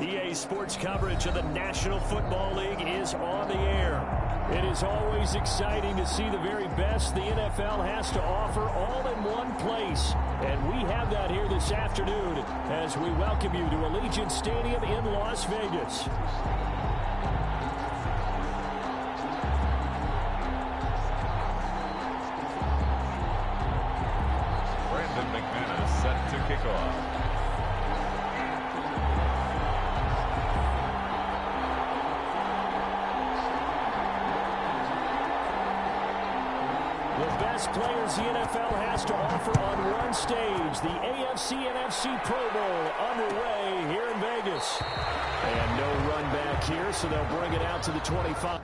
EA Sports coverage of the National Football League is on the air. It is always exciting to see the very best the NFL has to offer all in one place. And we have that here this afternoon as we welcome you to Allegiant Stadium in Las Vegas. Set to kick off. The best players the NFL has to offer on one stage. The AFC-NFC Pro Bowl underway here in Vegas. And no run back here, so they'll bring it out to the 25.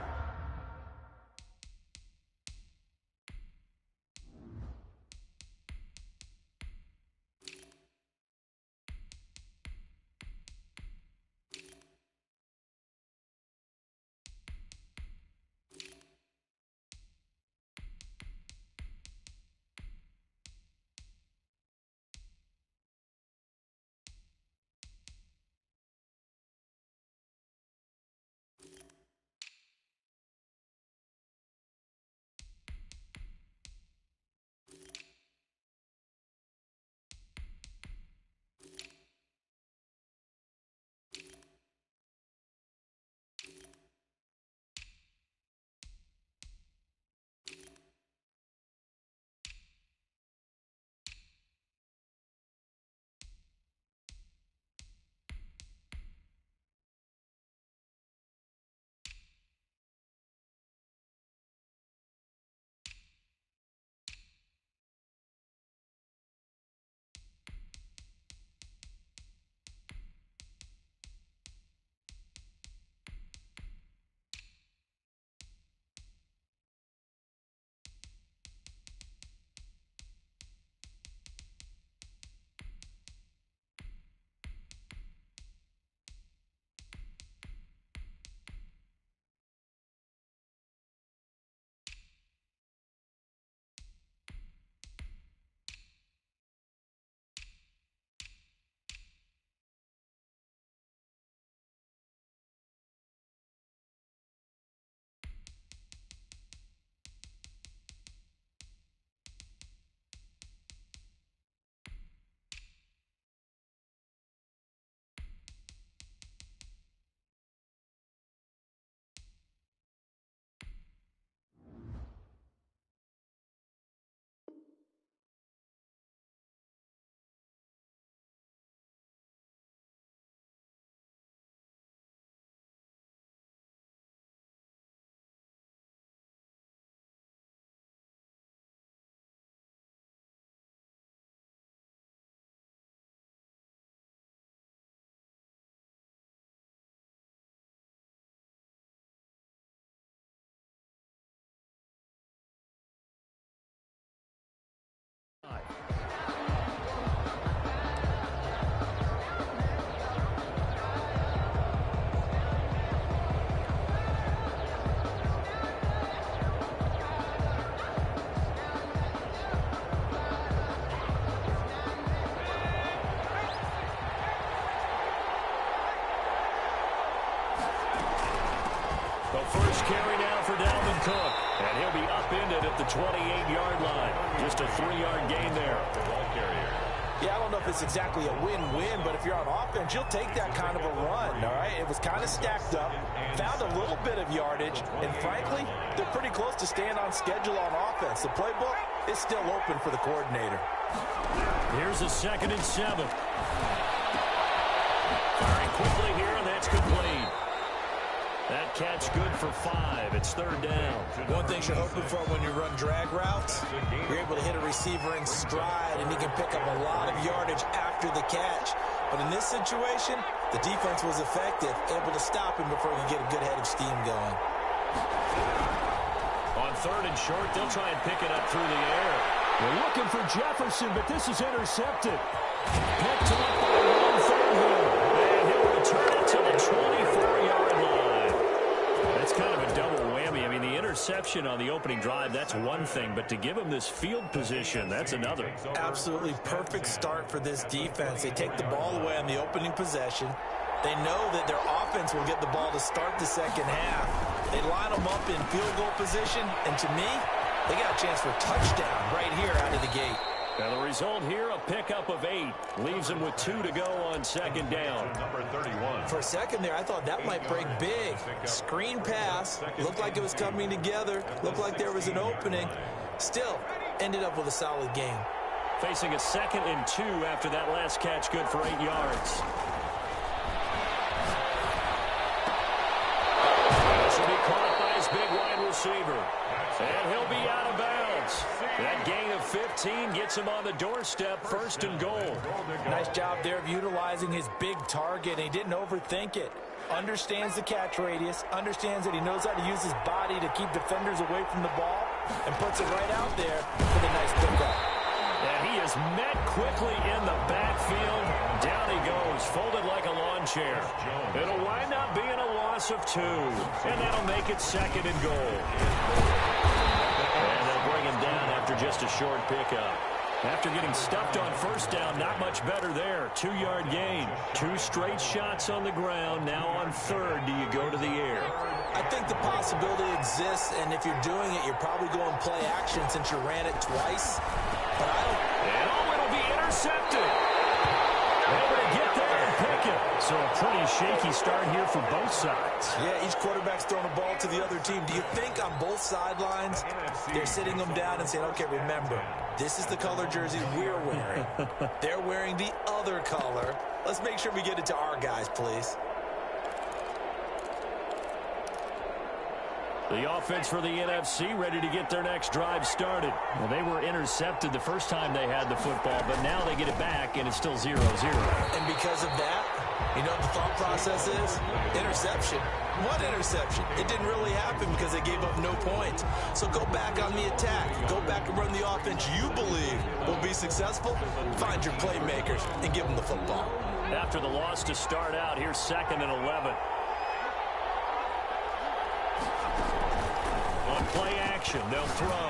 First carry now for Dalvin Cook. And he'll be upended at the 28-yard line. Just a 3-yard gain there. Ball carrier. Yeah, I don't know if it's exactly a win-win, but if you're on offense, you'll take that kind of a run, all right? It was kind of stacked up, found a little bit of yardage, and frankly, they're pretty close to staying on schedule on offense. The playbook is still open for the coordinator. Here's a 2nd and 7. Firing quickly here, and that's complete. That catch good for 5. It's 3rd down. One thing you're hoping for when you run drag routes, you're able to hit a receiver in stride, and he can pick up a lot of yardage after the catch. But in this situation, the defense was effective, able to stop him before he could get a good head of steam going. On 3rd and short, they'll try and pick it up through the air. They're looking for Jefferson, but this is intercepted. Picked up by Will Thornhill, and he'll return it to the 24-yard line. That's kind of a double whammy. I mean, the interception on the opening drive, that's one thing, but to give him this field position, that's another. Absolutely perfect start for this defense. They take the ball away on the opening possession. They know that their offense will get the ball to start the second half. They line them up in field goal position, and to me, they got a chance for a touchdown right here out of the gate. And the result here, a pickup of 8. Leaves them with 2 to go on second down. Number 31. For a second there, I thought that might break big. Screen pass. Looked like it was coming together. Looked like there was an opening. Still, ended up with a solid game. Facing a 2nd and 2 after that last catch, good for 8 yards. Should be caught by his big wide receiver. And he'll be out of bounds. That gain of 15 gets him on the doorstep, 1st and goal. Nice job there of utilizing his big target. He didn't overthink it. Understands the catch radius, understands that he knows how to use his body to keep defenders away from the ball, and puts it right out there for the nice pickup. And he is met quickly in the backfield. Down he goes, folded like a lawn chair. It'll wind up being a loss of 2, and that'll make it 2nd and goal. And they'll bring him down after just a short pickup. After getting stuffed on 1st down, not much better there. 2-yard gain. 2 straight shots on the ground. Now on 3rd, do you go to the air? I think the possibility exists, and if you're doing it, you're probably going play action since you ran it twice. But I don't... And it'll be intercepted. Able to get there and pick it. So a pretty shaky start here for both sides. Yeah, each quarterback's throwing a ball to the other team. Do you think on both sidelines they're sitting them down and saying, okay, remember, this is the color jersey we're wearing. They're wearing the other color. Let's make sure we get it to our guys, please. The offense for the NFC ready to get their next drive started. Well, they were intercepted the first time they had the football, but now they get it back, and it's still 0-0. And because of that, you know what the thought process is? Interception. What interception? It didn't really happen because they gave up no points. So go back on the attack. Go back and run the offense you believe will be successful. Find your playmakers and give them the football. After the loss to start out, here's 2nd and 11. On play action, they'll throw.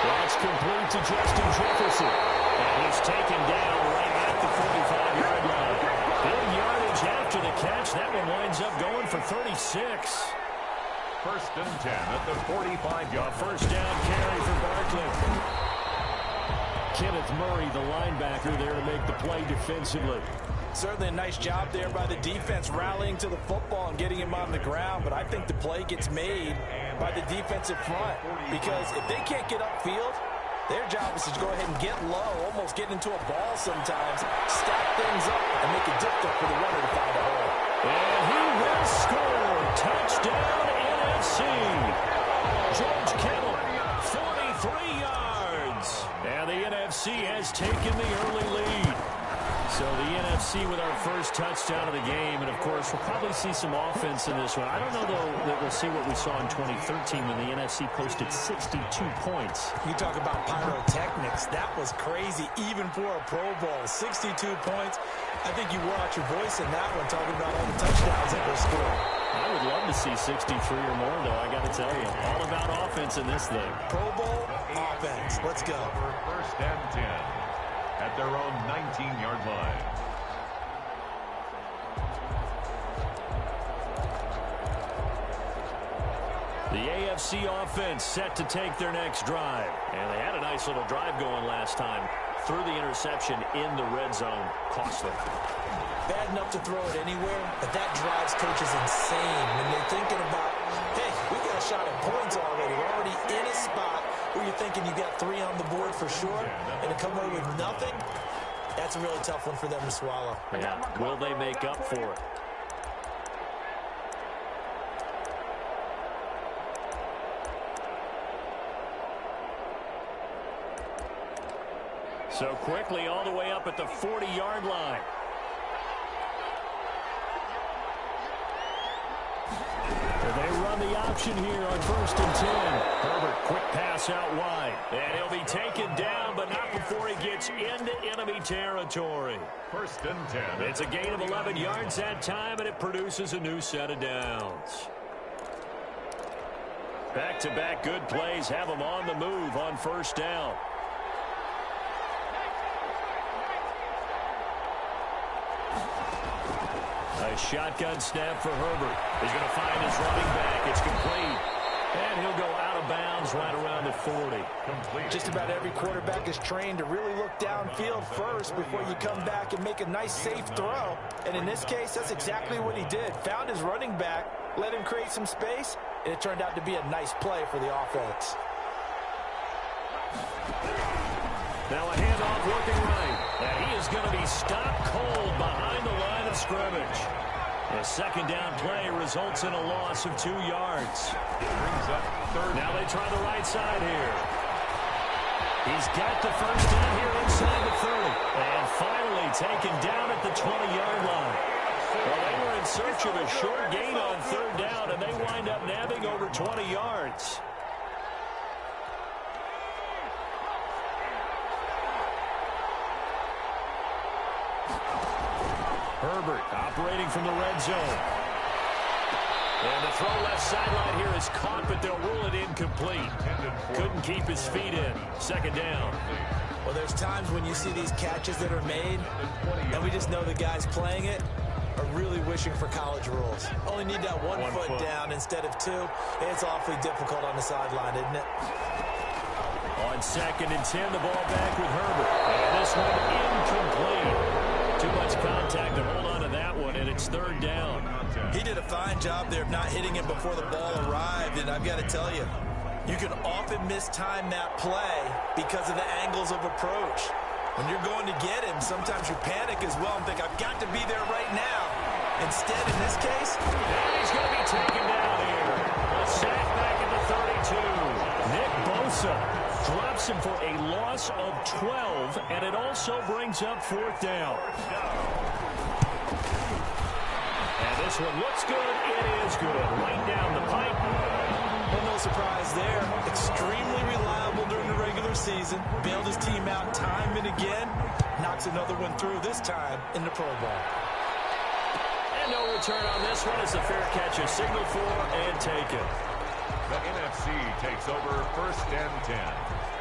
That's complete to Justin Jefferson. And he's taken down right at the 45-yard line. Big yardage after the catch. That one winds up going for 36. 1st and 10 at the 45-yard. 1st down carry for Barkley. Kenneth Murray, the linebacker, there to make the play defensively. Certainly a nice job there by the defense rallying to the football and getting him on the ground, but I think the play gets made by the defensive front because if they can't get upfield, their job is to go ahead and get low, almost get into a ball sometimes, stack things up, and make it difficult for the runner to find a hole. And he will score. Touchdown, NFC. George Kittle, 43 yards. And the NFC has taken the early lead. So the NFC with our first touchdown of the game, and of course we'll probably see some offense in this one. I don't know though that we'll see what we saw in 2013 when the NFC posted 62 points. You talk about pyrotechnics, that was crazy even for a Pro Bowl. 62 points. I think you wore out your voice in that one talking about all the touchdowns that were scored. I would love to see 63 or more though, I gotta tell you. All about offense in this thing. Pro Bowl offense. Let's go. 1st and 10. At their own 19-yard line. The AFC offense set to take their next drive. And they had a nice little drive going last time. Threw the interception in the red zone. Costly. Bad enough to throw it anywhere, but that drives coaches insane when they're thinking about, hey, we got a shot at points already. We're already in a spot where you're thinking you got 3 on the board for sure, and to come away with nothing, that's a really tough one for them to swallow. Yeah. Will they make up for it? So quickly all the way up at the 40-yard line. They run the option here on 1st and 10. Herbert, quick pass out wide. And he'll be taken down, but not before he gets into enemy territory. 1st and 10. It's a gain of 11 yards that time, and it produces a new set of downs. Back-to-back good plays have them on the move on 1st down. A shotgun snap for Herbert. He's going to find his running back. It's complete. And he'll go out of bounds right around the 40. Complete. Just about every quarterback is trained to really look downfield first before you come back and make a nice, safe throw. And in this case, that's exactly what he did. Found his running back, let him create some space, and it turned out to be a nice play for the offense. Now a handoff working right. And he is going to be stopped cold behind the line of scrimmage. A second down play results in a loss of 2 yards. Brings up third. Now they try the right side here. He's got the first down here inside the 30. And finally taken down at the 20-yard line. Well, they were in search of a short gain on third down, and they wind up nabbing over 20 yards. Herbert operating from the red zone. And the throw left sideline here is caught, but they'll rule it incomplete. Couldn't keep his feet in. Second down. Well, there's times when you see these catches that are made, and we just know the guys playing it are really wishing for college rules. Only need that one foot down instead of 2. It's awfully difficult on the sideline, isn't it? On 2nd and 10, the ball back with Herbert. And this one incomplete. Too much contact to hold on to that one, and it's third down. He did a fine job there of not hitting him before the ball arrived, and I've got to tell you, you can often mistime that play because of the angles of approach. When you're going to get him, sometimes you panic as well and think, I've got to be there right now. Instead, in this case, he's going to be taken down here. A sack back at the 32. Nick Bosa drops him for a loss of 12, and it also brings up 4th down. And this one looks good. It is good. Right down the pipe. Well, no surprise there. Extremely reliable during the regular season. Bailed his team out time and again. Knocks another one through, this time in the Pro Bowl. And no return on this one as the fair catch is signaled for and taken. The NFC takes over 1st and 10.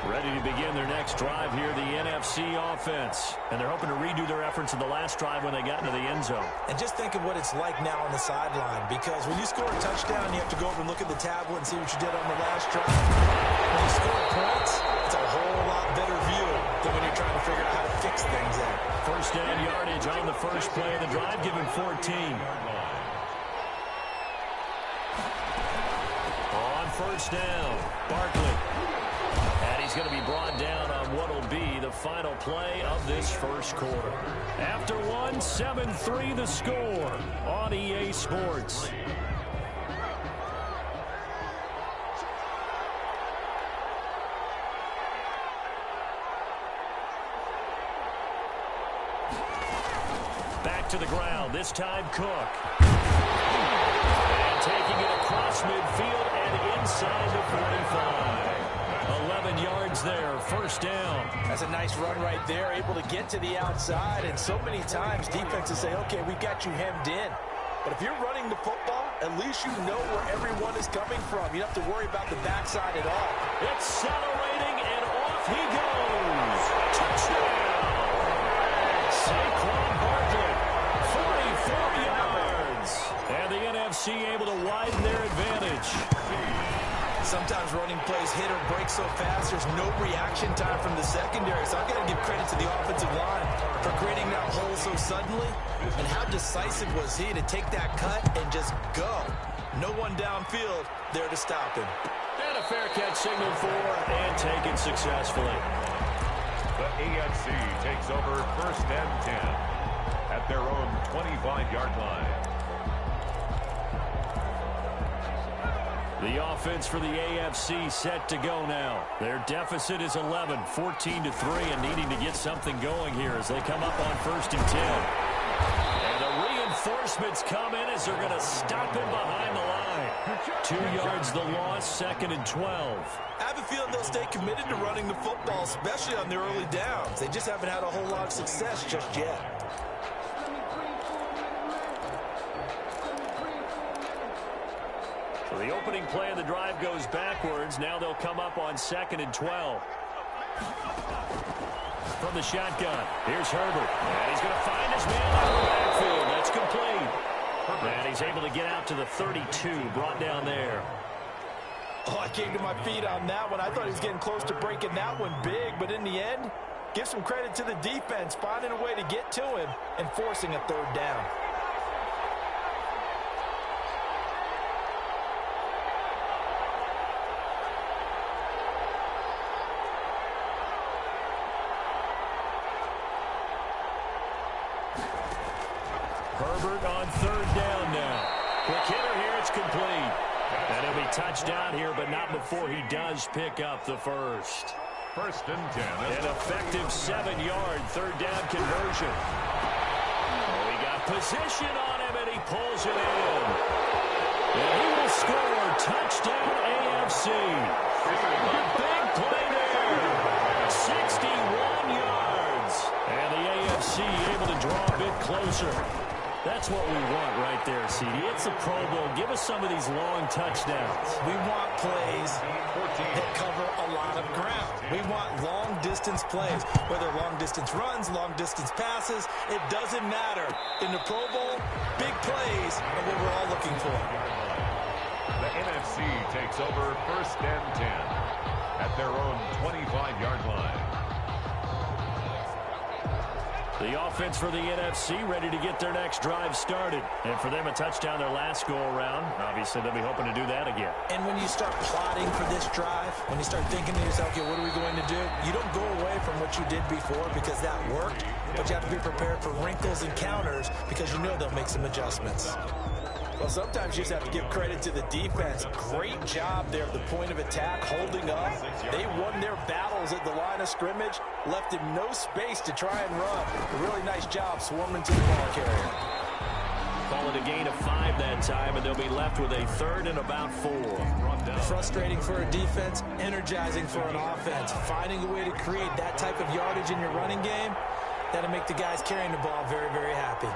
Ready to begin their next drive here, the NFC offense. And they're hoping to redo their efforts in the last drive when they got into the end zone. And just think of what it's like now on the sideline, because when you score a touchdown, you have to go over and look at the tablet and see what you did on the last drive. When you score points, it's a whole lot better view than when you're trying to figure out how to fix things in. First down yardage on the first play of the drive, given 14. On first down, Barkley. And he's going to be brought down on what will be the final play of this first quarter. After one, 7-3 the score on EA Sports. Back to the ground, this time Cook. And taking it across midfield and inside the 45. 11 yards there, first down. That's a nice run right there, able to get to the outside. And so many times defenses say, okay, we got you hemmed in. But if you're running the football, at least you know where everyone is coming from. You don't have to worry about the backside at all. Accelerating, and off he goes. Touchdown. Saquon Barkley, 44 yards. And the NFC able to widen their advantage. Sometimes running plays hit or break so fast, there's no reaction time from the secondary. So I've got to give credit to the offensive line for creating that hole so suddenly. And how decisive was he to take that cut and just go? No one downfield there to stop him. And a fair catch signaled for and taken successfully. The AFC takes over 1st and 10 at their own 25-yard line. The offense for the AFC set to go now. Their deficit is 11, 14-3, and needing to get something going here as they come up on 1st and 10. And the reinforcements come in as they're going to stop him behind the line. 2 yards the loss, 2nd and 12. I have a feeling they'll stay committed to running the football, especially on their early downs. They just haven't had a whole lot of success just yet. So the opening play of the drive goes backwards. Now they'll come up on 2nd and 12. From the shotgun, here's Herbert. And he's going to find his man out of the backfield. That's complete. And he's able to get out to the 32, brought down there. Oh, I came to my feet on that one. I thought he was getting close to breaking that one big, but in the end, give some credit to the defense, finding a way to get to him and forcing a third down. Herbert on third down now. Quick hitter here, it's complete. And he'll be touched down here, but not before he does pick up the first. First and 10. An effective 7-yard third down conversion. Oh, he got position on him, and he pulls it in. And he will score. Touchdown, AFC. Big play there. 61 yards. And the AFC able to draw a bit closer. That's what we want right there, CD. It's a Pro Bowl. Give us some of these long touchdowns. We want plays that cover a lot of ground. We want long-distance plays, whether long-distance runs, long-distance passes. It doesn't matter. In the Pro Bowl, big plays are what we're all looking for. The NFC takes over first and 10 at their own 25-yard line. The offense for the NFC ready to get their next drive started. And for them, a touchdown their last go-around. Obviously, they'll be hoping to do that again. And when you start plotting for this drive, when you start thinking to yourself, okay, what are we going to do? You don't go away from what you did before because that worked, but you have to be prepared for wrinkles and counters because you know they'll make some adjustments. Well, sometimes you just have to give credit to the defense. Great job there at the point of attack, holding up. They won their battles at the line of scrimmage, left him no space to try and run. A really nice job swarming to the ball carrier. Call it a gain of 5 that time, and they'll be left with a third and about 4. Frustrating for a defense, energizing for an offense. Finding a way to create that type of yardage in your running game, that'll make the guys carrying the ball very, very happy.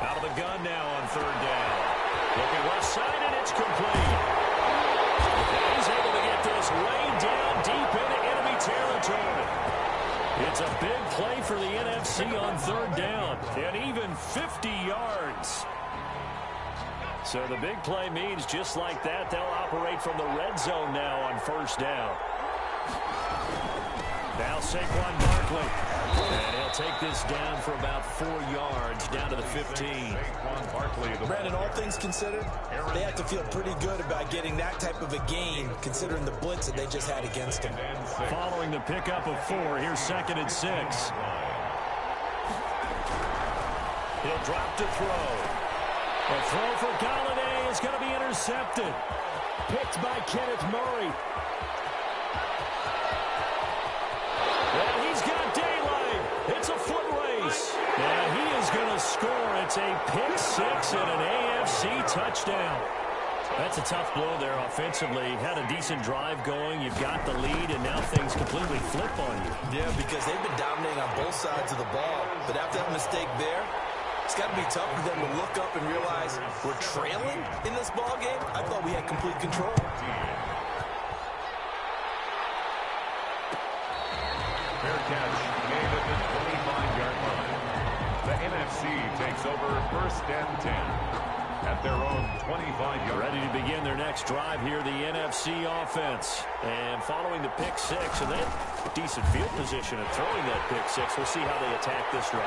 Out of the gun now on third down. Looking left side, and it's complete. And he's able to get this way down deep into enemy territory. It's a big play for the NFC on third down, and even 50 yards. So the big play means just like that, they'll operate from the red zone now on first down. Now Saquon Barkley. And he'll take this down for about 4 yards, down to the 15. Brandon, all things considered, they have to feel pretty good about getting that type of a gain, considering the blitz that they just had against them. Following the pickup of 4, here's 2nd and 6. He'll drop to throw. A throw for Galladay is going to be intercepted. Picked by Kenneth Murray. And he's got daylight. It's a foot race. And he is going to score. It's a pick 6 and an AFC touchdown. That's a tough blow there offensively. Had a decent drive going. You've got the lead, and now things completely flip on you. Yeah, because they've been dominating on both sides of the ball. But after that mistake there, it's got to be tough for them to look up and realize we're trailing in this ball game. I thought we had complete control. Fair catch, made at the 25-yard line. The NFC takes over first and 10 at their own 25-yard line. Ready to begin their next drive here, the NFC offense. And following the pick 6, and they have decent field position of throwing that pick 6. We'll see how they attack this drive.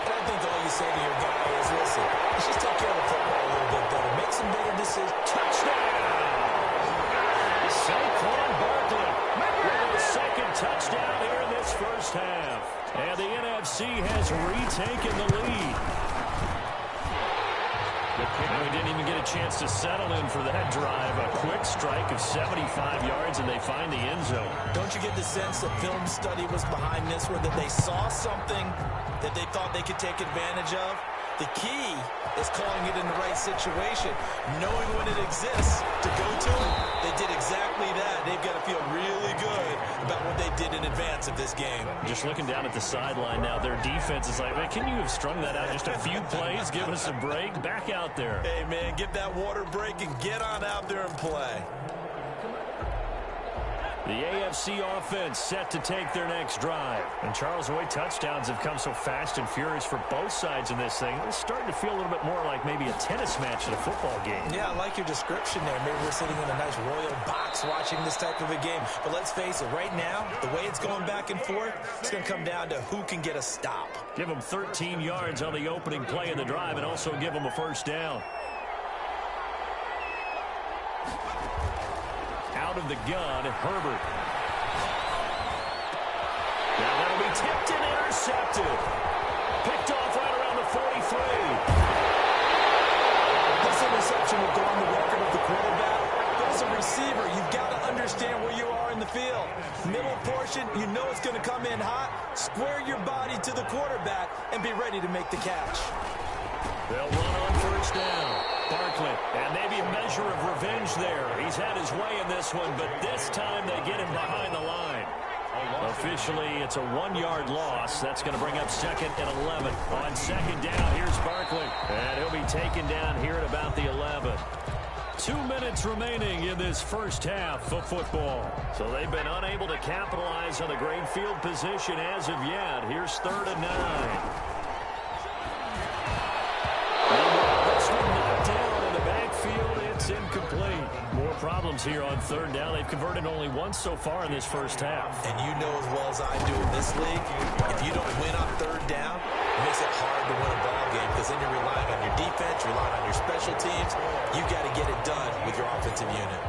And I think all you say to your guy is, listen, let's just take care of the football a little bit better. Make some better decisions. Touchdown! Saquon Barkley with a second touchdown here in this first half. And the NFC has retaken the lead. And we didn't even get a chance to settle in for that drive. A quick strike of 75 yards, and they find the end zone. Don't you get the sense that film study was behind this, where that they saw something that they thought they could take advantage of? The key is calling it in the right situation, knowing when it exists to go to it. They did exactly that. They've got to feel really good about what they did in advance of this game. Just looking down at the sideline now, their defense is like, man, can you have strung that out just a few plays? Give us a break. Back out there. Hey, man, give that water break and get on out there and play. The AFC offense set to take their next drive. And Charles, the way touchdowns have come so fast and furious for both sides in this thing, it's starting to feel a little bit more like maybe a tennis match at a football game. Yeah, I like your description there. Maybe we're sitting in a nice royal box watching this type of a game. But let's face it, right now, the way it's going back and forth, it's going to come down to who can get a stop. Give them 13 yards on the opening play of the drive and also give them a first down. Out of the gun, Herbert. Now that'll be tipped and intercepted. Picked off right around the 43. This interception will go on the record of the quarterback. But as a receiver, you've got to understand where you are in the field. Middle portion, you know it's going to come in hot. Square your body to the quarterback and be ready to make the catch. They'll run on first down. Barkley, and maybe a measure of revenge there. He's had his way in this one, but this time they get him behind the line. Officially, it's a 1-yard loss. That's going to bring up 2nd and 11. On 2nd down, here's Barkley. And he'll be taken down here at about the 11. 2 minutes remaining in this first half of football. So they've been unable to capitalize on the great field position as of yet. Here's 3rd and 9. This one knocked down in the backfield. It's incomplete. More problems here on 3rd down. They've converted only once so far in this first half. And you know as well as I do in this league, if you don't win on 3rd down, it makes it hard to win a ball game because then you're relying on your defense, relying on your special teams. You got to get it done with your offensive unit.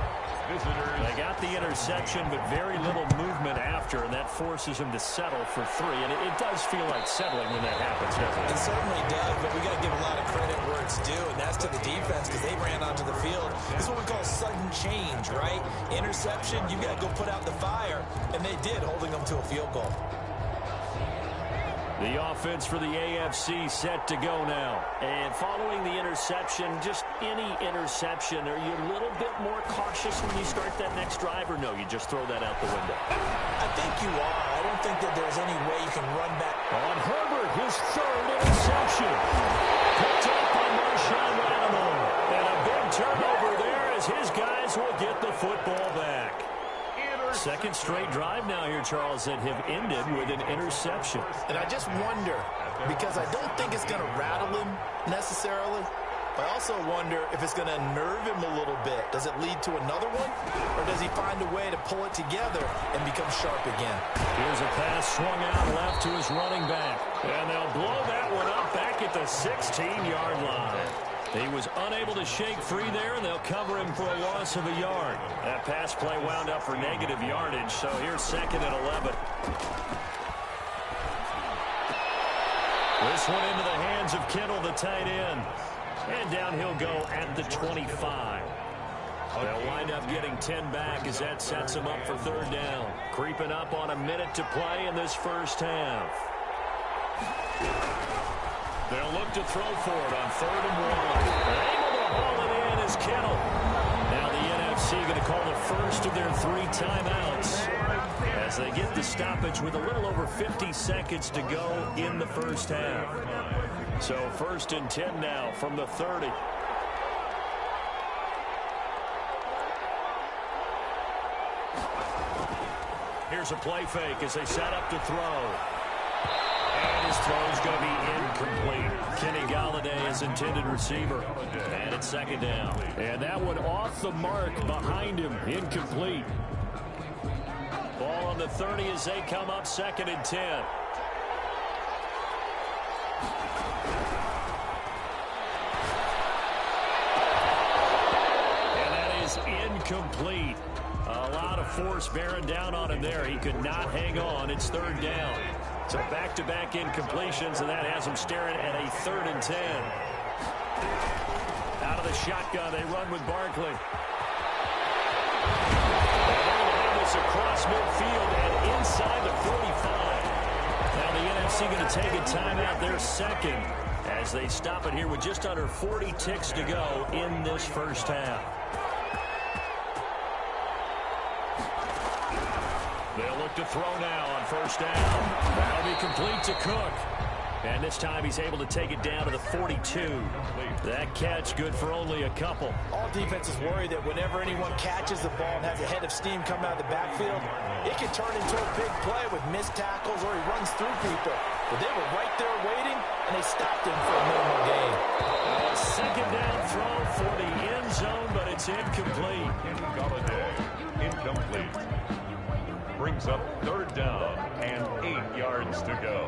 They got the interception, but very little movement after, and that forces them to settle for 3. And it does feel like settling when that happens, doesn't it? It certainly does, but we got to give a lot of credit where it's due, and that's to the defense because they ran onto the field. This is what we call sudden change, right? Interception, you got to go put out the fire, and they did, holding them to a field goal. The offense for the AFC set to go now. And following the interception, just any interception, are you a little bit more cautious when you start that next drive, or no, you just throw that out the window? I think you are. I don't think that there's any way you can run back. On Herbert, his 3rd interception. Picked up by Marshawn Lattimore. And a big turnover there as his guys will get the football back. 2nd straight drive now here, Charles, that have ended with an interception. And I just wonder, because I don't think it's going to rattle him necessarily, but I also wonder if it's going to unnerve him a little bit. Does it lead to another one? Or does he find a way to pull it together and become sharp again? Here's a pass swung out left to his running back. And they'll blow that one up back at the 16-yard line. He was unable to shake free there, and they'll cover him for a loss of a yard. That pass play wound up for negative yardage, so here's 2nd and 11. This one into the hands of Kittle, the tight end. And down he'll go at the 25. They'll wind up getting 10 back as that sets them up for 3rd down. Creeping up on a minute to play in this first half. They'll look to throw for it on 3rd and 1. Able to haul it in is Kittle. Now the NFC going to call the first of their 3 timeouts as they get the stoppage with a little over 50 seconds to go in the first half. So 1st and 10 now from the 30. Here's a play fake as they set up to throw. And his throw's going to be incomplete. Kenny Galladay is intended receiver. And it's 2nd down. And that one off the mark behind him. Incomplete. Ball on the 30 as they come up 2nd and 10. And that is incomplete. A lot of force bearing down on him there. He could not hang on. It's 3rd down. So back-to-back incompletions, and that has them staring at a 3rd and 10. Out of the shotgun, they run with Barkley. They'll have this across midfield and inside the 45. Now the NFC going to take a timeout, their 2nd, as they stop it here with just under 40 ticks to go in this first half. They'll look to throw now on 1st down. That'll be complete to Cook. And this time he's able to take it down to the 42. That catch good for only a couple. All defenses worry that whenever anyone catches the ball and has a head of steam coming out of the backfield, it can turn into a big play with missed tackles or he runs through people. But they were right there waiting, and they stopped him for a minimal gain. A second down throw for the end zone, but it's incomplete. Galladay, incomplete. Brings up third down and 8 yards to go.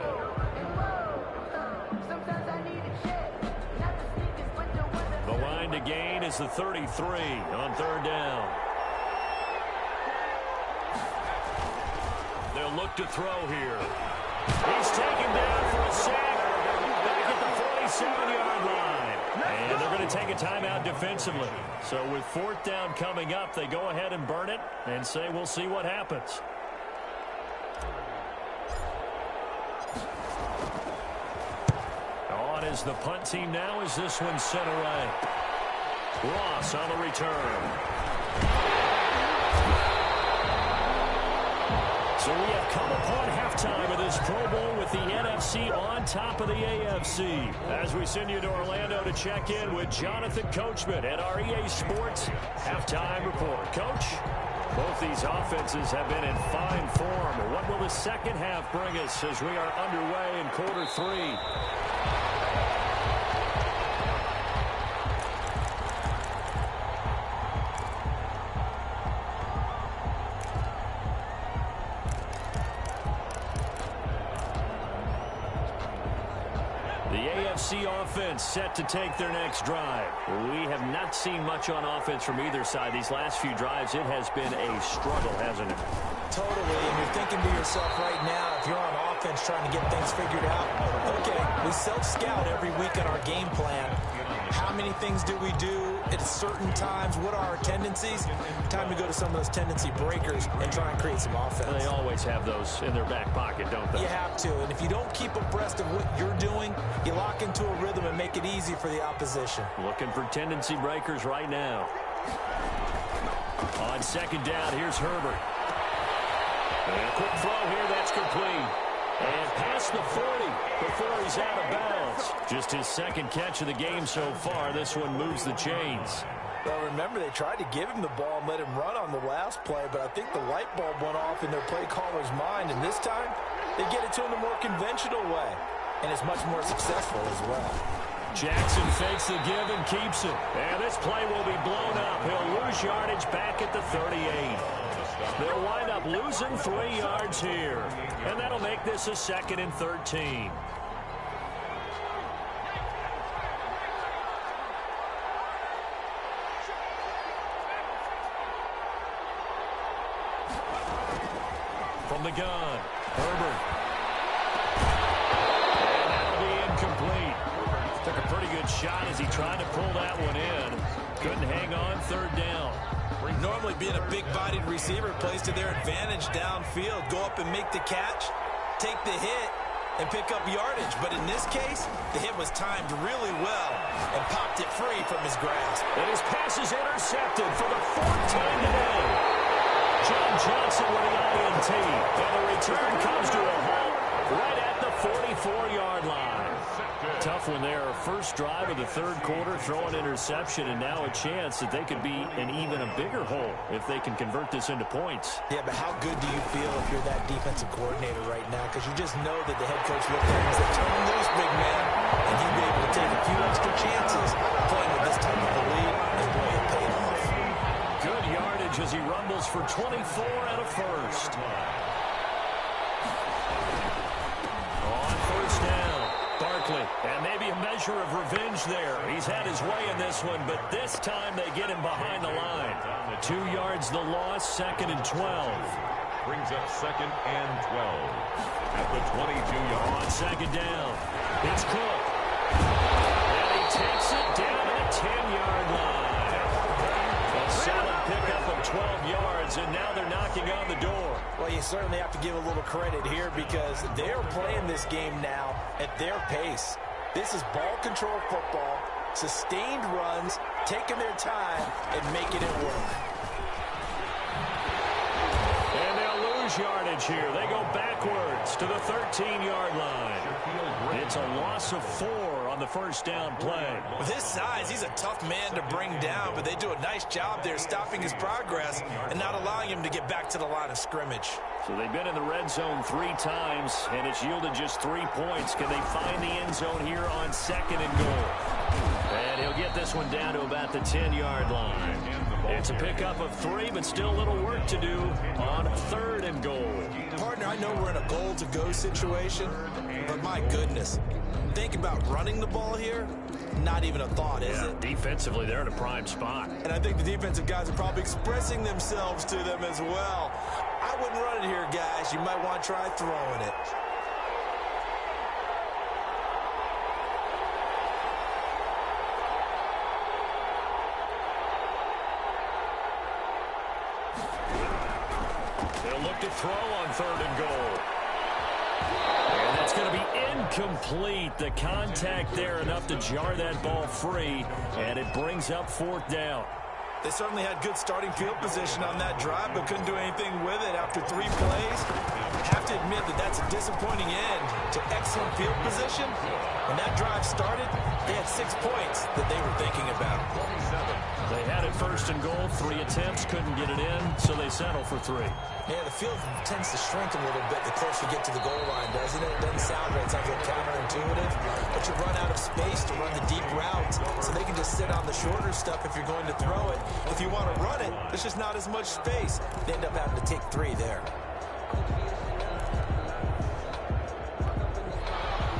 The line to gain is the 33 on third down. They'll look to throw here. He's taken down for a sack back at the 47-yard line. And they're going to take a timeout defensively. So with fourth down coming up, they go ahead and burn it and say we'll see what happens. On is the punt team now as this one's sent away. Ross on the return. So we have come upon halftime of this Pro Bowl with the NFC on top of the AFC. As we send you to Orlando to check in with Jonathan Coachman at our EA Sports Halftime Report. Coach, both these offenses have been in fine form. What will the second half bring us as we are underway in quarter three? Offense set to take their next drive. We have not seen much on offense from either side. These last few drives, it has been a struggle, hasn't it? Totally, and you're thinking to yourself right now, if you're on offense trying to get things figured out, okay, we self-scout every week on our game plan. How many things do we do at certain times? What are our tendencies? Time to go to some of those tendency breakers and try and create some offense. They always have those in their back pocket, don't they? You have to, and if you don't keep abreast of what you're doing, you lock into a rhythm and make it easy for the opposition. Looking for tendency breakers right now. On second down, here's Herbert. And a quick throw here, that's complete. And past the 40 before he's out of bounds. Just his second catch of the game so far. This one moves the chains. Well, remember, they tried to give him the ball and let him run on the last play, but I think the light bulb went off in their play caller's mind, and this time they get it to him the more conventional way, and it's much more successful as well. Jackson fakes the give and keeps it. And this play will be blown up. He'll lose yardage back at the 38. They'll wind up losing 3 yards here. And that'll make this a 2nd and 13. From the gun, Herbert. And that'll be incomplete. Took a pretty good shot as he tried to pull that one in. Couldn't hang on, third down. Normally being a big-bodied receiver plays to their advantage downfield. Go up and make the catch, take the hit, and pick up yardage. But in this case, the hit was timed really well and popped it free from his grasp. And his pass is intercepted for the 4th time today. John Johnson with the INT. And the return comes to a halt right at the 44-yard line. Tough one there. First drive of the third quarter, throw an interception, and now a chance that they could be in even a bigger hole if they can convert this into points. Yeah, but how good do you feel if you're that defensive coordinator right now? Because you just know that the head coach looked at him and said, turn him loose, big man. And he'd be able to take a few extra chances playing with this type of a lead, and boy, it paid off. Good yardage as he rumbles for 24 and a first. On first down, Barkley, and maybe a measure of revenge there. He's had his way in this one, but this time they get him behind the line. 2 yards the loss, 2nd and 12. Brings up 2nd and 12 at the 22-yard. On second down, it's Cook. And he takes it down to the 10-yard line. A solid pickup of 12 yards, and now they're knocking on the door. Well, you certainly have to give a little credit here because they're playing this game now at their pace. This is ball control football, sustained runs, taking their time, and making it work. And they'll lose lose yardage here. They go backwards to the 13-yard line. It's a loss of 4 on the first down play. With his size, he's a tough man to bring down, but they do a nice job there stopping his progress and not allowing him to get back to the line of scrimmage. So they've been in the red zone 3 times, and it's yielded just 3 points. Can they find the end zone here on 2nd and goal? And he'll get this one down to about the 10-yard line. It's a pickup of 3, but still a little work to do on 3rd and goal. Partner, I know we're in a goal-to-go situation, but my goodness, think about running the ball here. Not even a thought, is it? Defensively, they're in a prime spot. And I think the defensive guys are probably expressing themselves to them as well. I wouldn't run it here, guys. You might want to try throwing it. They'll look to throw on 3rd and goal. And that's going to be incomplete. The contact there enough to jar that ball free, and it brings up 4th down. They certainly had good starting field position on that drive, but couldn't do anything with it after 3 plays. I have to admit that that's a disappointing end to excellent field position. When that drive started, they had 6 points that they were thinking about. They had it 1st and goal, 3 attempts, couldn't get it in, so they settle for 3. Yeah, the field tends to shrink a little bit the closer you get to the goal line, doesn't it? It doesn't sound right. It sounds like counterintuitive. But you run out of space to run the deep routes, so they can just sit on the shorter stuff if you're going to throw it. If you want to run it, there's just not as much space. They end up having to take 3 there.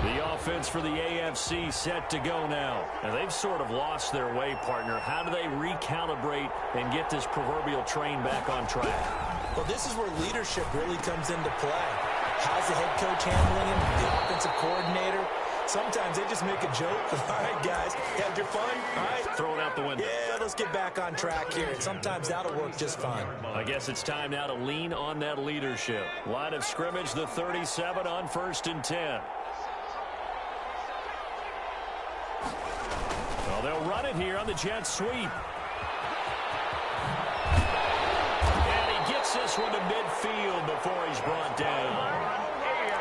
The offense for the AFC set to go now. And they've sort of lost their way, partner. How do they recalibrate and get this proverbial train back on track? Well, this is where leadership really comes into play. How's the head coach handling him? The offensive coordinator? Sometimes they just make a joke. All right, guys, had your fun? All right. Throw it out the window. Yeah, let's get back on track here. And sometimes that'll work just fine. I guess it's time now to lean on that leadership. Line of scrimmage, the 37 on 1st and 10. Well, they'll run it here on the jet sweep. And he gets this one to midfield before he's brought down.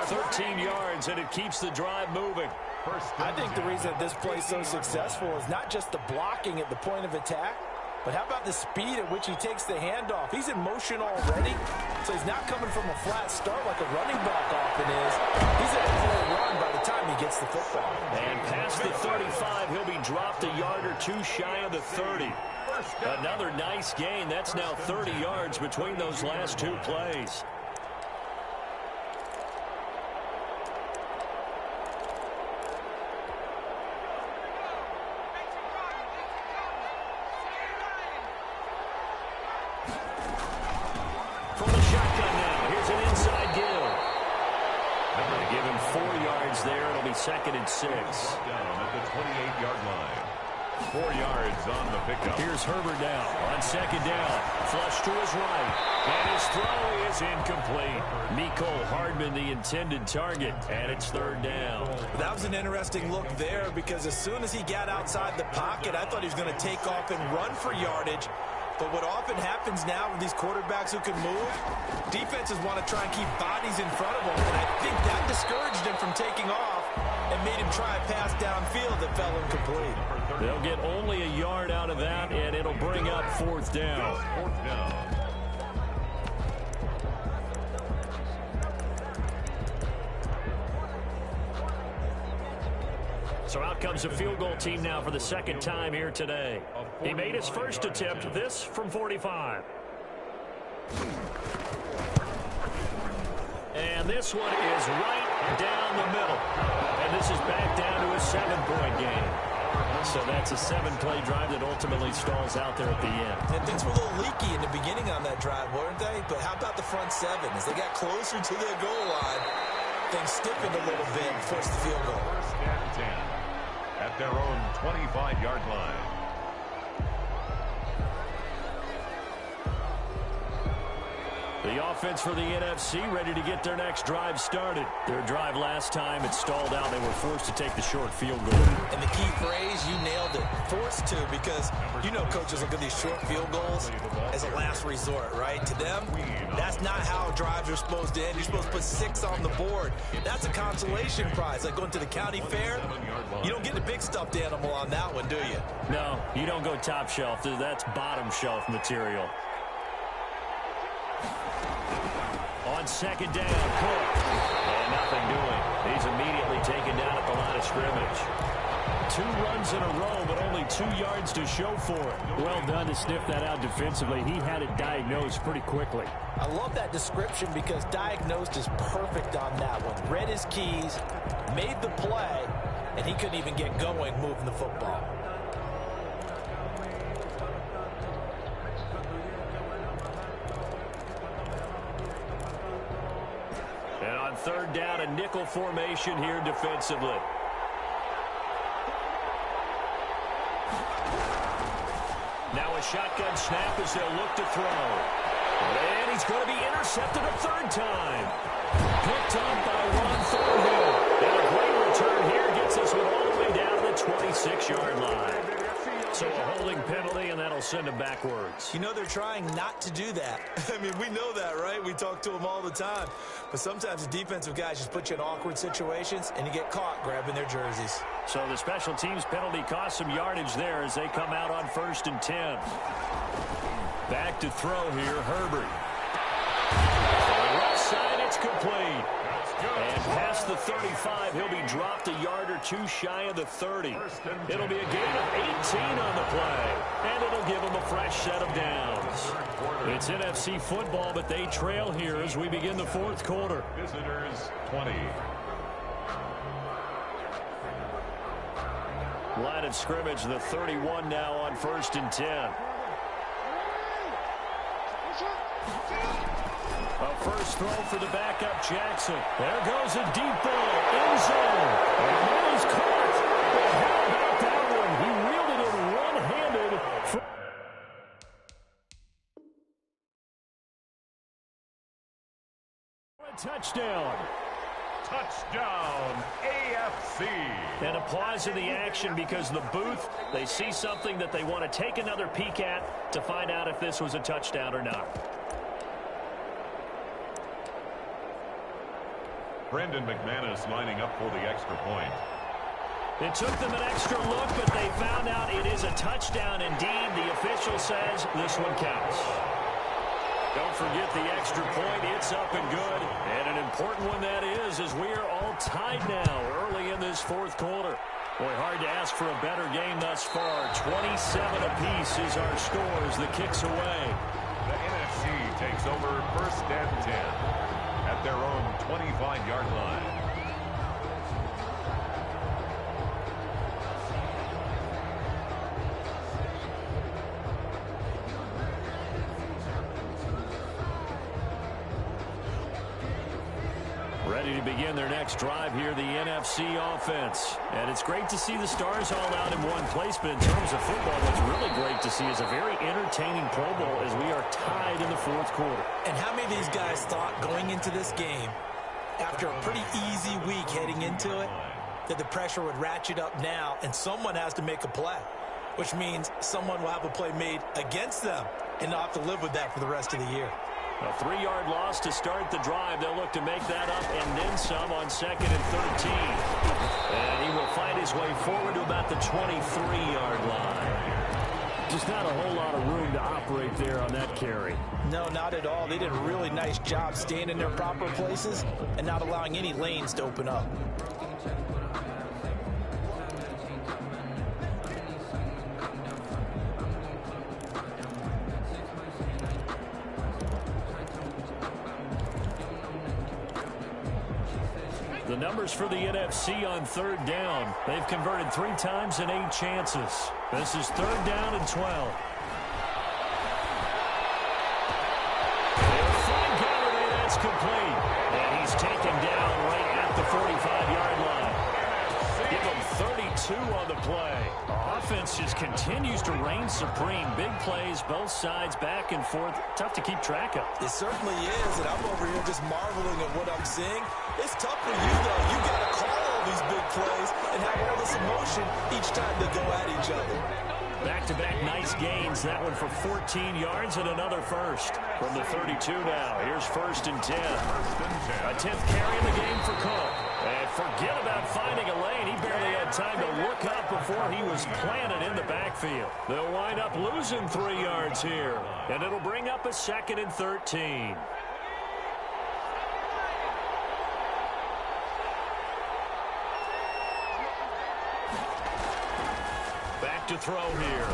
13 yards, and it keeps the drive moving. I think the reason that this play is so successful is not just the blocking at the point of attack, but how about the speed at which he takes the handoff? He's in motion already, so he's not coming from a flat start like a running back often is. He's at a full run by the time he gets the football. And past the 35, he'll be dropped a yard or 2 shy of the 30. Another nice gain. That's now 30 yards between those last 2 plays. From the shotgun now, here's an inside give. They give him 4 yards there. It'll be 2nd and 6. Down at the 28-yard line. 4 yards on the pickup. Here's Herbert down on 2nd down. Flush to his right. And his throw is incomplete. Mecole Hardman, the intended target, and it's 3rd down. That was an interesting look there because as soon as he got outside the pocket, I thought he was going to take off and run for yardage. But what often happens now with these quarterbacks who can move, defenses want to try and keep bodies in front of them. And I think that discouraged him from taking off and made him try a pass downfield that fell incomplete. They'll get only a yard out of that, and it'll bring up 4th down. 4th down. So out comes the field goal team now for the 2nd time here today. He made his first attempt, this from 45. And this one is right down the middle. And this is back down to a 7-point game. So that's a 7-play drive that ultimately stalls out there at the end. And things were a little leaky in the beginning on that drive, weren't they? But how about the front 7? As they got closer to their goal line, things stiffened a little bit and forced the field goal. 1st and 10 at their own 25-yard line. The The offense for the NFC ready to get their next drive started. Their drive last time, it stalled out. They were forced to take the short field goal. And the key phrase, you nailed it, forced to, because you know coaches look at these short field goals as a last resort, right? To them, that's not how drives are supposed to end. You're supposed to put 6 on the board. That's a consolation prize. Like going to the county fair, you don't get the big stuffed animal on that one, do you? No, you don't go top shelf. That's bottom shelf material. On second down, Cook. And nothing doing. He's immediately taken down at the line of scrimmage. 2 runs in a row, but only 2 yards to show for it. Well done to sniff that out defensively. He had it diagnosed pretty quickly. I love that description because diagnosed is perfect on that one. Read his keys, made the play, and he couldn't even get going moving the football. And on third down, a nickel formation here defensively. Now a shotgun snap as they'll look to throw. And he's going to be intercepted a third time. Picked up by Ron Thornhill. And a great return here gets this one all the way down to the 26-yard line. So a holding penalty, and that'll send him backwards. You know they're trying not to do that. I mean, we know that, right? We talk to them all the time. But sometimes the defensive guys just put you in awkward situations, and you get caught grabbing their jerseys. So the special teams penalty cost some yardage there as they come out on 1st and 10. Back to throw here, Herbert. On the left side, it's complete. And past the 35, he'll be dropped a yard or 2 shy of the 30. It'll be a gain of 18 on the play, and it'll give them a fresh set of downs. It's NFC football, but they trail here as we begin the 4th quarter. Visitors 20. Line of scrimmage, the 31 now on 1st and 10. A first throw for the backup Jackson. There goes a deep ball. End zone. And that is caught. But how about that one? He wielded it one-handed. A touchdown. Touchdown, AFC. And a pause in the action because the booth, they see something that they want to take another peek at to find out if this was a touchdown or not. Brendan McManus lining up for the extra point. It took them an extra look, but they found out it is a touchdown indeed. The official says this one counts. Don't forget the extra point. It's up and good. And an important one that is, as we are all tied now early in this 4th quarter. Boy, hard to ask for a better game thus far. 27 apiece is our score as the kick's away. The NFC takes over 1st and 10 at their own 25-yard line. Ready to begin their next drive here, the NFC offense. And it's great to see the stars all out in one place, but in terms of football, what's really great to see is a very entertaining Pro Bowl as we are tied in the 4th quarter. And how many of these guys thought going into this game, after a pretty easy week heading into it, that the pressure would ratchet up now and someone has to make a play, which means someone will have a play made against them and not have to live with that for the rest of the year. A 3-yard loss to start the drive. They'll look to make that up and then some on 2nd and 13. And he will find his way forward to about the 23-yard line. Just not a whole lot of room to operate there on that carry. No, not at all. They did a really nice job staying in their proper places and not allowing any lanes to open up. The numbers for the NFC on 3rd down. They've converted 3 times in 8 chances. This is 3rd down and 12. Flag Galloway, that's complete. And he's taken down right at the 45-yard line. Give him 32 on the play. Offense just continues continues to reign supreme. Big plays, both sides, back and forth. Tough to keep track of. It certainly is, and I'm over here just marveling at what I'm seeing. It's tough for you, though. You got to call all these big plays and have all this emotion each time they go at each other. Back-to-back nice gains. That one for 14 yards and another first. From the 32 now, here's 1st and 10. A 10th carry in the game for Cook. And forget about finding a lane. He barely had time to look up before he was planted in the backfield. They'll wind up losing 3 yards here. And it'll bring up a 2nd and 13. To throw here.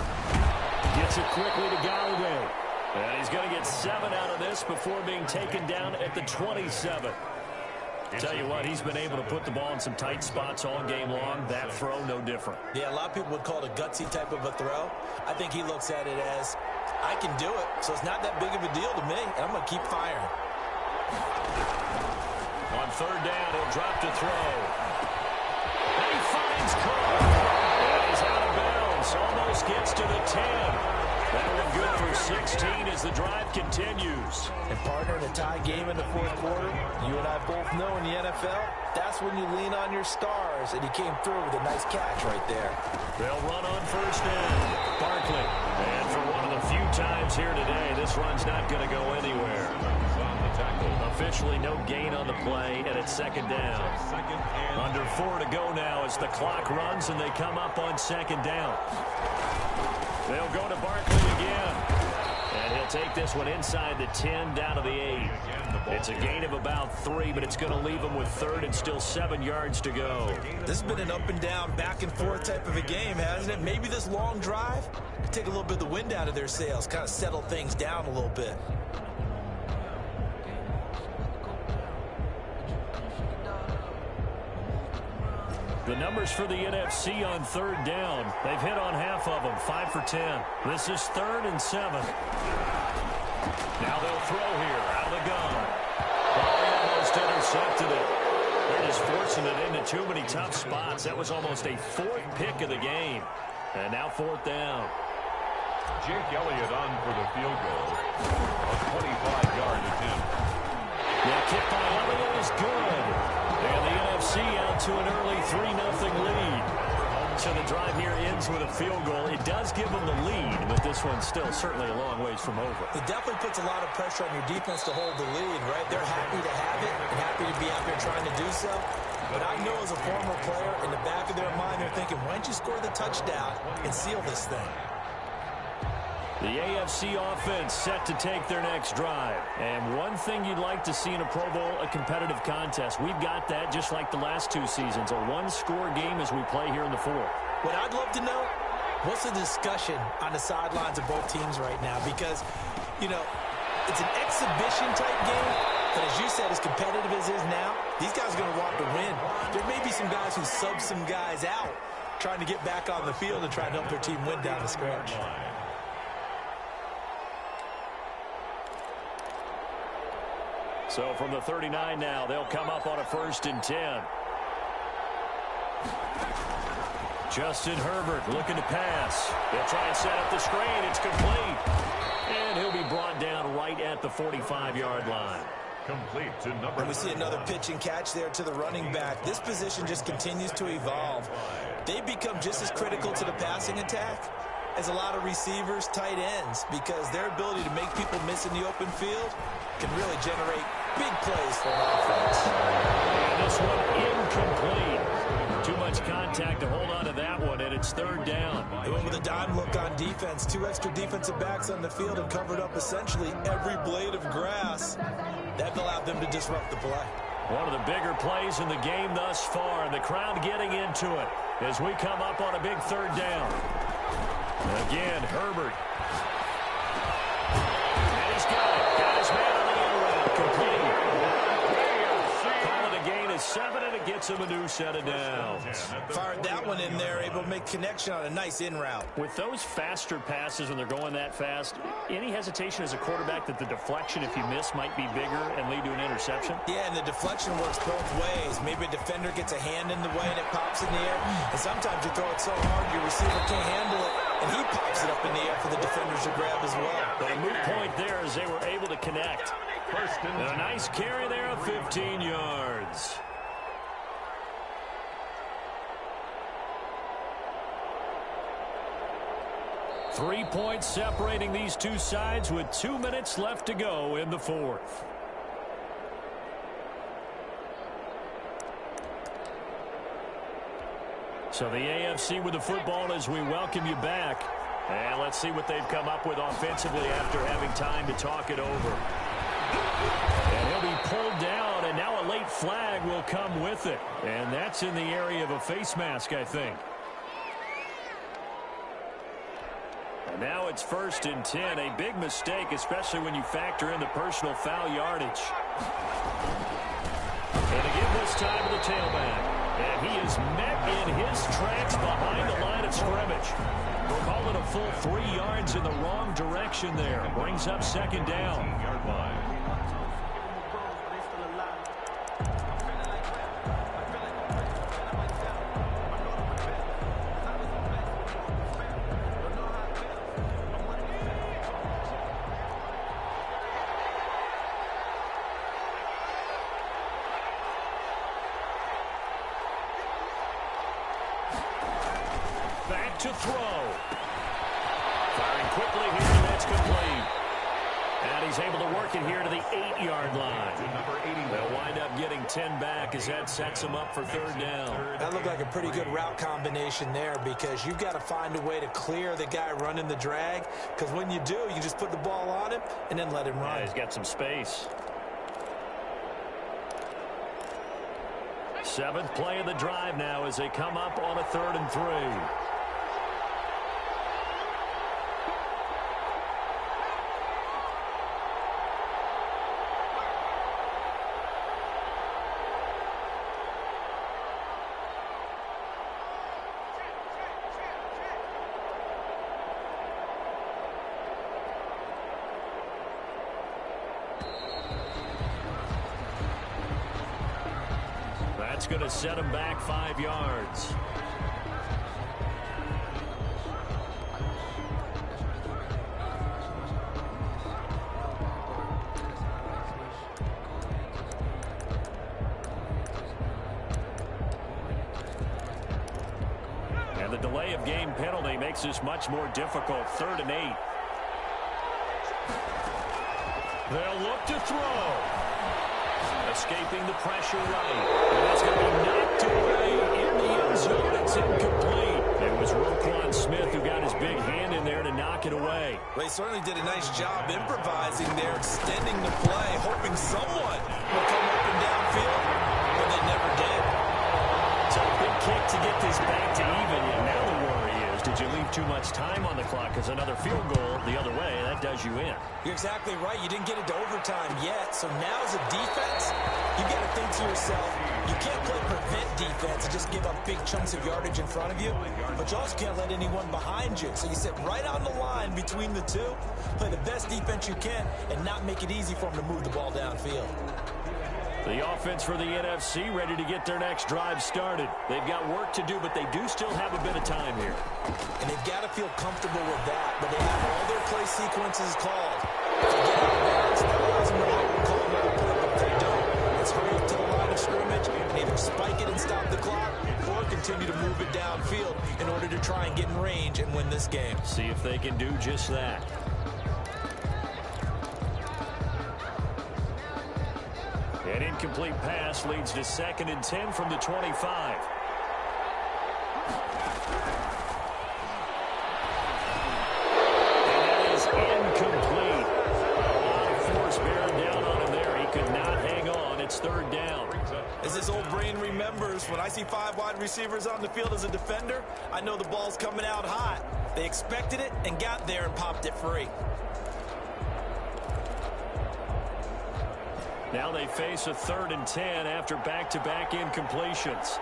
Gets it quickly to Galloway. And he's going to get 7 out of this before being taken down at the 27. Tell you what, he's been able to put the ball in some tight spots all game long. That throw, no different. Yeah, a lot of people would call it a gutsy type of a throw. I think he looks at it as, I can do it, so it's not that big of a deal to me, and I'm going to keep firing. On 3rd down, he'll drop to throw. And he finds Cook. And he's out of bounds. Almost gets to the 10. That'll look good for 16 as the drive continues. And partner, in a tie game in the 4th quarter, you and I both know in the NFL, that's when you lean on your stars, and he came through with a nice catch right there. They'll run on 1st down. Barkley. And for one of the few times here today, this run's not going to go anywhere. Officially no gain on the play, and it's 2nd down. Under 4 to go now as the clock runs, and they come up on 2nd down. They'll go to Barkley again. And he'll take this one inside the 10 down to the 8. It's a gain of about 3, but it's going to leave them with 3rd and still 7 yards to go. This has been an up and down, back and forth type of a game, hasn't it? Maybe this long drive could take a little bit of the wind out of their sails, kind of settle things down a little bit. The numbers for the NFC on 3rd down. They've hit on half of them, 5 for 10. This is 3rd and 7. Now they'll throw here, out of the gun. Almost intercepted it. They're just forcing it into too many tough spots. That was almost a 4th pick of the game. And now 4th down. Jake Elliott on for the field goal. A 25-yard attempt. The kick by Elliott is good. And the NFC out to an early 3-0 lead. So the drive here ends with a field goal. It does give them the lead, but this one's still certainly a long ways from over. It definitely puts a lot of pressure on your defense to hold the lead, right? They're happy to have it and happy to be out there trying to do so. But I know as a former player, in the back of their mind, they're thinking, why don't you score the touchdown and seal this thing? The AFC offense set to take their next drive. And one thing you'd like to see in a Pro Bowl, a competitive contest. We've got that just like the last 2 seasons, a 1-score game as we play here in the 4th. What I'd love to know, what's the discussion on the sidelines of both teams right now? Because, you know, it's an exhibition type game, but as you said, as competitive as it is now, these guys are going to want to win. There may be some guys who sub some guys out, trying to get back on the field and try to help their team win down the stretch. So from the 39 now, they'll come up on a 1st and 10. Justin Herbert looking to pass. They'll try and set up the screen. It's complete. And he'll be brought down right at the 45-yard line. Complete to number. And we see another pitch and catch there to the running back. This position just continues to evolve. They become just as critical to the passing attack as a lot of receivers, tight ends, because their ability to make people miss in the open field can really generate big plays for an offense. And this one incomplete. Too much contact to hold on to that one, and it's 3rd down. They went with a dime look on defense. 2 extra defensive backs on the field and covered up essentially every blade of grass. That allowed them to disrupt the play. One of the bigger plays in the game thus far, and the crowd getting into it as we come up on a big 3rd down. Again, Herbert. And he's got it. Got his man on the end route. Complete. Call it a gain of 7, and it gets him a new set of downs. Fired that one in there, able to make connection on a nice in route. With those faster passes when they're going that fast, any hesitation as a quarterback that the deflection, if you miss, might be bigger and lead to an interception? Yeah, and the deflection works both ways. Maybe a defender gets a hand in the way and it pops in the air. And sometimes you throw it so hard your receiver can't handle it. and he pops it up in the air for the defenders to grab as well. But a moot point there as they were able to connect. And a nice carry there of 15 yards. Three points separating these two sides with 2 minutes left to go in the fourth. So the AFC with the football as we welcome you back. And let's see what they've come up with offensively after having time to talk it over. And he'll be pulled down, and now a late flag will come with it. And that's in the area of a face mask, I think. And now it's 1st and 10. A big mistake, especially when you factor in the personal foul yardage. And again this time to the tailback. And he is met in his tracks behind the line of scrimmage. We'll call it a full 3 yards in the wrong direction there. Brings up 2nd down. Yard line. To throw. Firing quickly here, and that's complete. And he's able to work it here to the 8-yard line. They'll wind up getting 10 back as that sets them up for 3rd down. That looked like a pretty good route combination there because you've got to find a way to clear the guy running the drag, because when you do, you just put the ball on him and then let him run. Yeah, he's got some space. 7th play of the drive now as they come up on a 3rd and 3. That's going to set him back 5 yards. And the delay of game penalty makes this much more difficult. 3rd and 8. They'll look to throw. Escaping the pressure right. And that's going to be knocked away in the end zone. It's incomplete. It was Roquan Smith who got his big hand in there to knock it away. Well, he certainly did a nice job improvising there, extending the play, hoping someone would come open downfield, but they never did. So a big kick to get this back to even. And now the worry is, did you leave too much time on the clock? Because another field goal the other way, that does you in. You're exactly right. You didn't get into overtime yet. So now as a defense, you've got to think to yourself, you can't play prevent defense and just give up big chunks of yardage in front of you, but you also can't let anyone behind you. So you sit right on the line between the two, play the best defense you can, and not make it easy for them to move the ball downfield. The offense for the NFC ready to get their next drive started. They've got work to do, but they do still have a bit of time here. And they've got to feel comfortable with that, but they have all their play sequences called. If they get out of bounds, that allows them to call another play, but if they don't, let's hurry up to the line of scrimmage and either spike it and stop the clock or continue to move it downfield in order to try and get in range and win this game. See if they can do just that. An incomplete pass leads to 2nd and 10 from the 25. And that is incomplete. A lot of force bearing down on him there. He could not hang on. It's 3rd down. As this old brain remembers, when I see 5 wide receivers on the field as a defender, I know the ball's coming out hot. They expected it and got there and popped it free. Now they face a 3rd and 10 after back-to-back incompletions.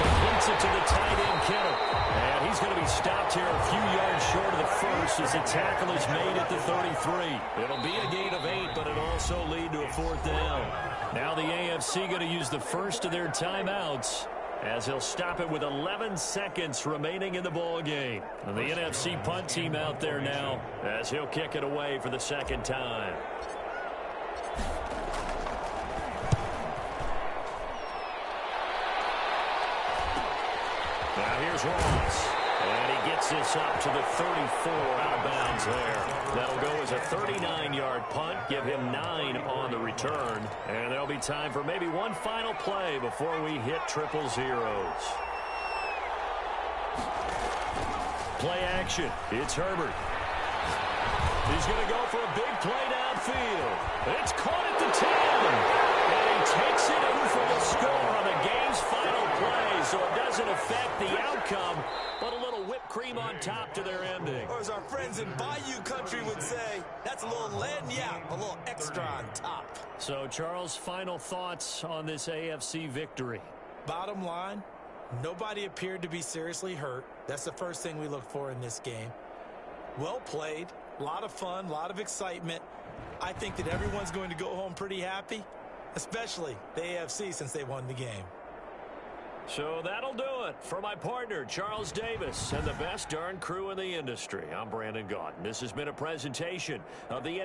Completes it to the tight end, Kittle. And he's going to be stopped here a few yards short of the first as the tackle is made at the 33. It'll be a gain of 8, but it'll also lead to a 4th down. Now the AFC going to use the first of their timeouts as he'll stop it with 11 seconds remaining in the ball game. And the NFC punt team out there now as he'll kick it away for the second time. Now here's Ross. And he gets this up to the 34 out of bounds there. That'll go as a 39-yard punt, give him 9 on the return. And there'll be time for maybe one final play before we hit triple zeros. Play action. It's Herbert. He's going to go for a big play downfield. It's caught at the 10. And he takes it in for the score on the game's final play. So it doesn't affect the outcome, but a little whipped cream on top to their ending. Or as our friends in Bayou Country would say, that's a little lagniappe, a little extra on top. So, Charles, final thoughts on this AFC victory? Bottom line, nobody appeared to be seriously hurt. That's the first thing we look for in this game. Well played, a lot of fun, a lot of excitement. I think that everyone's going to go home pretty happy, especially the AFC since they won the game. So that'll do it for my partner, Charles Davis, and the best darn crew in the industry. I'm Brandon Gaudin. This has been a presentation of the